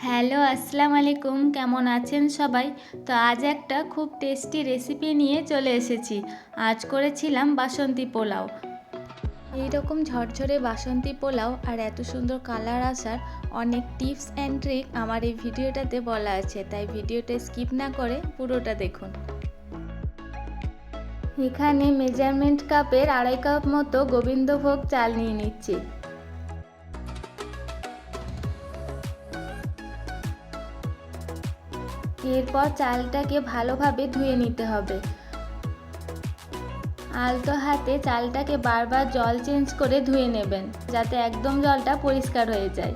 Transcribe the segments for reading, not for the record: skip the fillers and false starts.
Hello, আসসালামু আলাইকুম। কেমন আছেন সবাই? তো আজ একটা খুব টেস্টি রেসিপি নিয়ে চলে এসেছি। আজ করেছিলাম বাসন্তী পোলাও। এইরকম ঝরঝরে বাসন্তী পোলাও আর এত সুন্দর কালার আসার অনেক টিপস অ্যান্ড ট্রিক আমার এই ভিডিওটাতে বলা আছে, তাই ভিডিওটা স্কিপ না করে পুরোটা দেখুন। এখানে মেজারমেন্ট কাপের 2.5 কাপ মতো গোবিন্দভোগ চাল নিয়ে নিচ্ছি। এরপর চালটাকে ভালোভাবে ধুয়ে নিতে হবে। আলতো হাতে চালটাকে বারবার জল চেঞ্জ করে ধুয়ে নেবেন, যাতে একদম জলটা পরিষ্কার হয়ে যায়।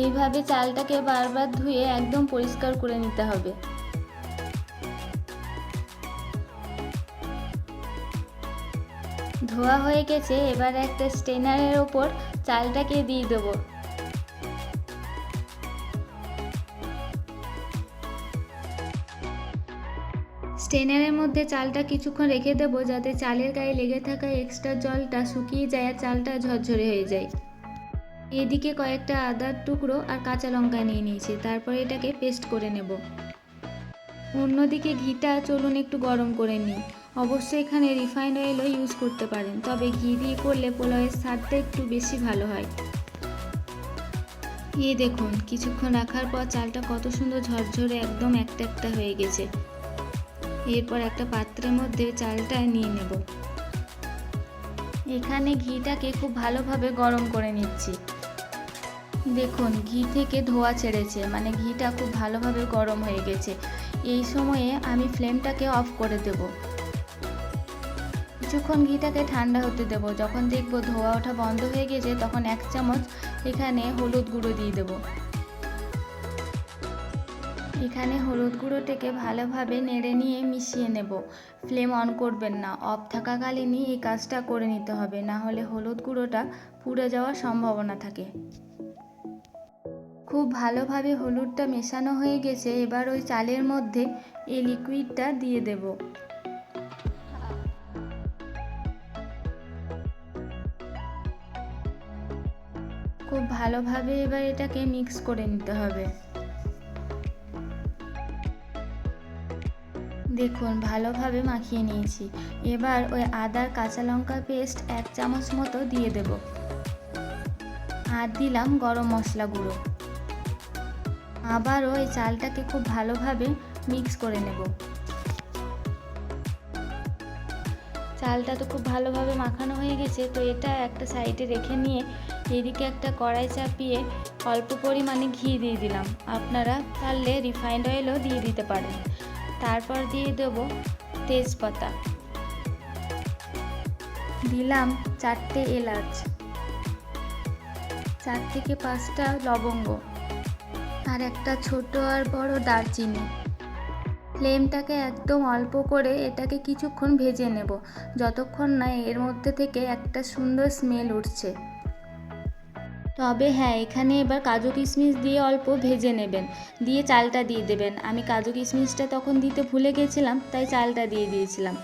এইভাবে চালটাকে বারবার ধুয়ে একদম পরিষ্কার করে নিতে হবে। ধোয়া হয়ে গেছে, এবার একটা স্ট্রেনারের ওপর চালটাকে দিয়ে দেবো। স্ট্রেনারের মধ্যে চালটা কিছুক্ষণ রেখে দেবো, যাতে চালের গায়ে লেগে থাকা এক্সট্রা জলটা শুকিয়ে যায় আর চালটা ঝরঝরে হয়ে যায়। এদিকে কয়েকটা আদার টুকরো আর কাঁচা লঙ্কা নিয়ে নিয়েছি, তারপর এটাকে পেস্ট করে নেব। অন্যদিকে ঘিটা চলুন একটু গরম করে নিই। অবশ্যই এখানে রিফাইন্ড অয়েলও ইউজ করতে পারেন, তবে ঘি দিয়ে করলে পোলাওয়ের স্বাদটা একটু বেশি ভালো হয়। এই দেখুন, কিছুক্ষণ রাখার পর চালটা কত সুন্দর ঝরঝরে একদম একটা একটা হয়ে গেছে। এরপর একটা পাত্রের মধ্যে চালটা নিয়ে নেব। এখানে ঘিটাকে খুব ভালোভাবে গরম করে নিচ্ছি। দেখুন, ঘি থেকে ধোঁয়া ছেড়েছে, মানে ঘিটা খুব ভালোভাবে গরম হয়ে গেছে। এই সময়ে আমি ফ্লেমটাকে অফ করে দেব। কিছুক্ষণ ঘিটাকে ঠান্ডা হতে দেব। যখন দেখব ধোঁয়া ওঠা বন্ধ হয়ে গেছে, তখন 1 চামচ এখানে হলুদ গুঁড়ো দিয়ে দেব। এখানে হলুদ গুঁড়োটাকে ভালোভাবে নেড়ে নিয়ে মিশিয়ে নেব। ফ্লেম অন করবেন না, অফ থাকাকালীনই এই কাজটা করে নিতে হবে, না হলে হলুদ গুঁড়োটা পুড়ে যাওয়ার সম্ভাবনা থাকে। খুব ভালোভাবে হলুদটা মেশানো হয়ে গেছে, এবার ওই চালের মধ্যে এই লিকুইডটা দিয়ে দেব। খুব ভালোভাবে এবার এটাকে মিক্স করে নিতে হবে। দেখুন, ভালোভাবে মাখিয়ে নিয়েছি। এবার ওই আদার কাঁচা লঙ্কা পেস্ট 1 চামচ মতো দিয়ে দেব। আর দিলাম গরম মশলা গুঁড়ো। আবারও এই চালটাকে খুব ভালোভাবে মিক্স করে নেব। চালটা তো খুব ভালোভাবে মাখানো হয়ে গেছে, তো এটা একটা সাইডে রেখে নিয়ে এদিকে একটা কড়াই চাপিয়ে অল্প পরিমাণে ঘি দিয়ে দিলাম। আপনারা পারলে রিফাইন্ড অয়েলও দিয়ে দিতে পারেন। তারপর দিয়ে দেব তেজপাতা, দিলাম 4টে এলাচ, 4 থেকে 5টা লবঙ্গ আর একটা ছোট আর বড় দারচিনি। ফ্লেমটাকে একদম অল্প করে এটাকে কিছুক্ষণ ভেজে নেব, যতক্ষণ না এর মধ্যে থেকে একটা সুন্দর স্মেল উঠছে। তবে হ্যাঁ, এখানে এবার কাজু কিশমিশ দিয়ে অল্প ভেজে নেবেন, দিয়ে চালটা দিয়ে দেবেন। আমি কাজু কিশমিশটা তখন দিতে ভুলে গেছিলাম, তাই চালটা দিয়ে দিয়েছিলাম।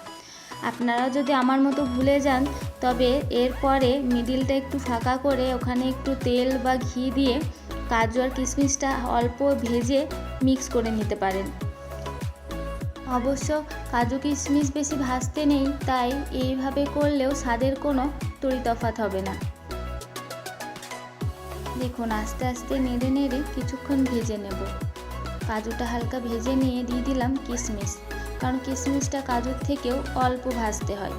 আপনারা যদি আমার মতো ভুলে যান, তবে এরপরে মিডিলটা একটু ফাঁকা করে ওখানে একটু তেল বা ঘি দিয়ে কাজু আর কিশমিশটা অল্প ভেজে মিক্স করে নিতে পারেন। অবশ্য কাজু কিশমিশ বেশি ভাজতে নেই, তাই এইভাবে করলেও স্বাদের কোনো তরিতফাত হবে না। দেখুন, আস্তে আস্তে নেড়ে নেড়ে কিছুক্ষণ ভেজে নেব। কাজুটা হালকা ভেজে নিয়ে দিয়ে দিলাম কিশমিশ, কারণ কিশমিশটা কাজুর থেকেও অল্প ভাজতে হয়।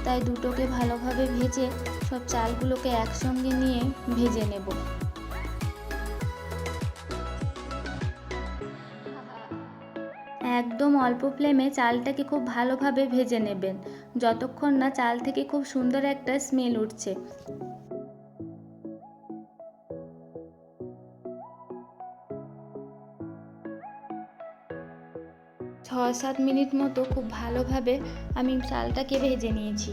তাই দুটোকে ভালোভাবে ভেজে সব চালগুলোকে একসঙ্গে নিয়ে ভেজে নেব। একদম অল্প ফ্লেমে চালটাকে খুব ভালোভাবে ভেজে নেবেন, যতক্ষণ না চাল থেকে খুব সুন্দর একটা স্মেল উঠছে। 6-7 মিনিট মতো খুব ভালোভাবে আমি চালটাকে ভেজে নিয়েছি।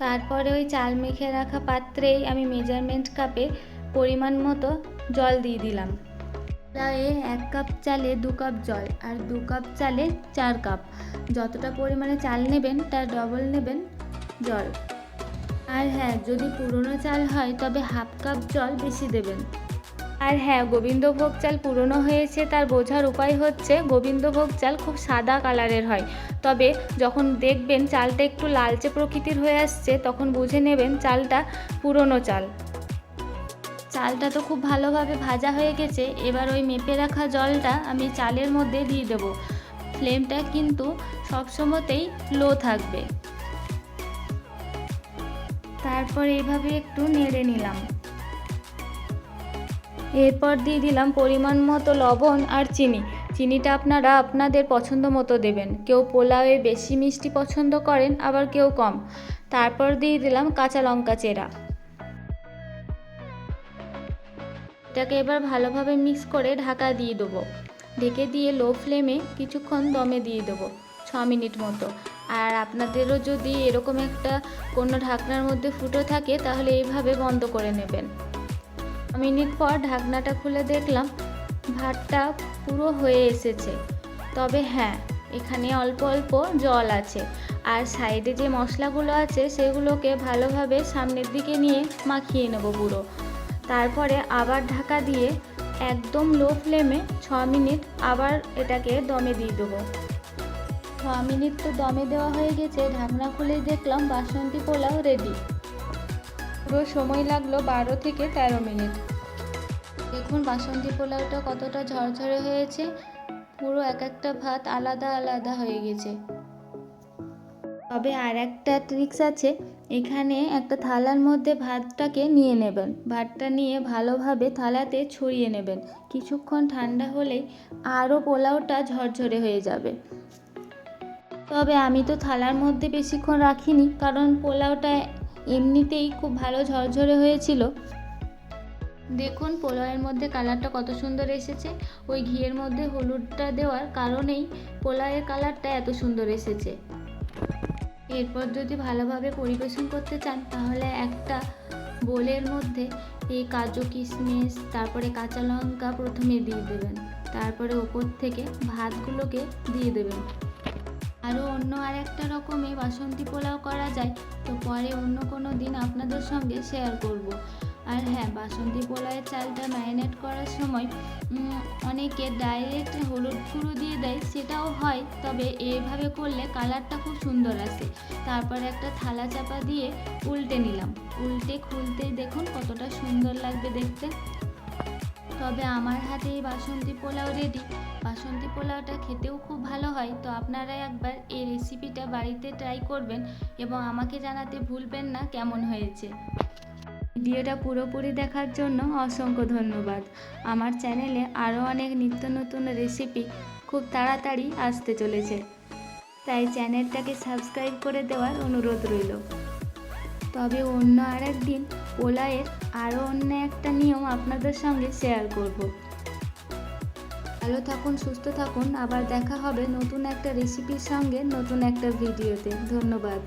তারপরে ওই চাল মেখে রাখা পাত্রেই আমি মেজারমেন্ট কাপে পরিমাণ মতো জল দিয়ে দিলাম। প্রায় 1 কাপ চালে 2 কাপ জল, আর 2 কাপ চালে 4 কাপ। যতটা পরিমাণে চাল নেবেন তার ডবল নেবেন জল। আর হ্যাঁ, যদি পুরনো চাল হয় তবে হাফ কাপ জল বেশি দেবেন। আর হ্যাঁ, গোবিন্দভোগ চাল পুরনো হয়েছে তার বোঝার উপায় হচ্ছে গোবিন্দভোগ চাল খুব সাদা কালারের হয়, তবে যখন দেখবেন চালটা একটু লালচে প্রকৃতির হয়ে আসছে তখন বুঝে নেবেন চালটা পুরনো চাল। চালটা তো খুব ভালোভাবে ভাজা হয়ে গেছে, এবার ওই মেপে রাখা জলটা আমি চালের মধ্যে দিয়ে দেব। ফ্লেমটা কিন্তু সবসময়তেই লো থাকবে। তারপর এইভাবে একটু নেড়ে নিলাম। এরপর দিয়ে দিলাম পরিমাণ মতো লবণ আর চিনি। চিনিটা আপনারা আপনাদের পছন্দ মতো দেবেন, কেউ পোলাওয়ে বেশি মিষ্টি পছন্দ করেন, আবার কেউ কম। তারপর দিয়ে দিলাম কাঁচা লঙ্কা চেরা। এটাকে এবার ভালোভাবে মিক্স করে ঢাকা দিয়ে দেবো। ঢেকে দিয়ে লো ফ্লেমে কিছুক্ষণ দমে দিয়ে দেবো, 6 মিনিট মতো। আর আপনাদেরও যদি এরকম একটা কোনো ঢাকনার মধ্যে ফুটো থাকে তাহলে এইভাবে বন্ধ করে নেবেন। মিনিট পর ঢাকনাটা খুলে দেখলাম ভাতটা পুরো হয়ে এসেছে, তবে হ্যাঁ, এখানে অল্প অল্প জল আছে। আর সাইডে যে মশলাগুলো আছে সেগুলোকে ভালোভাবে সামনের দিকে নিয়ে মাখিয়ে নেব পুরো। তারপরে আবার ঢাকা দিয়ে একদম লো ফ্লেমে 6 মিনিট আবার এটাকে দমে দিয়ে দেবো। 6 মিনিট তো দমে দেওয়া হয়ে গেছে, ঢাকনা খুলে দেখলাম বাসন্তী পোলাও রেডি। পুরো সময় লাগলো 12 থেকে 13 মিনিট। দেখুন বাসন্তী পোলাওটা কতটা ঝরঝরে হয়েছে, পুরো এক একটা ভাত আলাদা আলাদা হয়ে গেছে। তবে আর একটা ট্রিক্স আছে, এখানে একটা থালার মধ্যে ভাতটাকে নিয়ে নেবেন। ভাতটা নিয়ে ভালোভাবে থালাতে ছড়িয়ে নেবেন। কিছুক্ষণ ঠান্ডা হলেই আরও পোলাওটা ঝরঝরে হয়ে যাবে। তবে আমি তো থালার মধ্যে বেশিক্ষণ রাখিনি, কারণ পোলাওটা এমনিতেই খুব ভালো ঝরঝরে হয়েছিল। দেখুন পোলাওয়ের মধ্যে কালারটা কত সুন্দর এসেছে। ওই ঘিয়ের মধ্যে হলুদটা দেওয়ার কারণেই পোলাওয়ের কালারটা এত সুন্দর এসেছে। এরপর যদি ভালোভাবে পরিবেশন করতে চান তাহলে একটা বোলের মধ্যে এই কাজু কিশমিশ তারপরে কাঁচা লঙ্কা প্রথমে দিয়ে দেবেন, তারপরে ওপর থেকে ভাতগুলোকে দিয়ে দেবেন। আরও অন্য আরেকটা রকমে বাসন্তী পোলাও করা যায়, তো পরে অন্য কোনো দিন আপনাদের সঙ্গে শেয়ার করব। আর হ্যাঁ, বাসন্তী পোলাওয়ের চালটা ম্যারিনেট করার সময় অনেকে ডাইরেক্ট হলুদ গুঁড়ো দিয়ে দেয়, সেটাও হয়, তবে এইভাবে করলে কালারটা খুব সুন্দর আসে। তারপরে একটা থালা চাপা দিয়ে উল্টে নিলাম। উল্টে খুলতেই দেখুন কতটা সুন্দর লাগবে দেখতে। তবে আমার হাতে এই বাসন্তী পোলাও রেডি। বাসন্তী পোলাওটা খেতেও খুব ভালো হয়, তো আপনারা একবার এই রেসিপিটা বাড়িতে ট্রাই করবেন এবং আমাকে জানাতে ভুলবেন না কেমন হয়েছে। ভিডিওটা পুরোপুরি দেখার জন্য অসংখ্য ধন্যবাদ। আমার চ্যানেলে আরও অনেক নিত্য নতুন রেসিপি খুব তাড়াতাড়ি আসতে চলেছে, তাই চ্যানেলটাকে সাবস্ক্রাইব করে দেওয়ার অনুরোধ রইল। তবে অন্য আরেক দিন পোলাওয়ের আরও অন্য একটা নিয়ম আপনাদের সঙ্গে শেয়ার করব। ভালো থাকুন, সুস্থ থাকুন, আবার দেখা হবে নতুন একটা রেসিপির সঙ্গে নতুন একটা ভিডিওতে। ধন্যবাদ।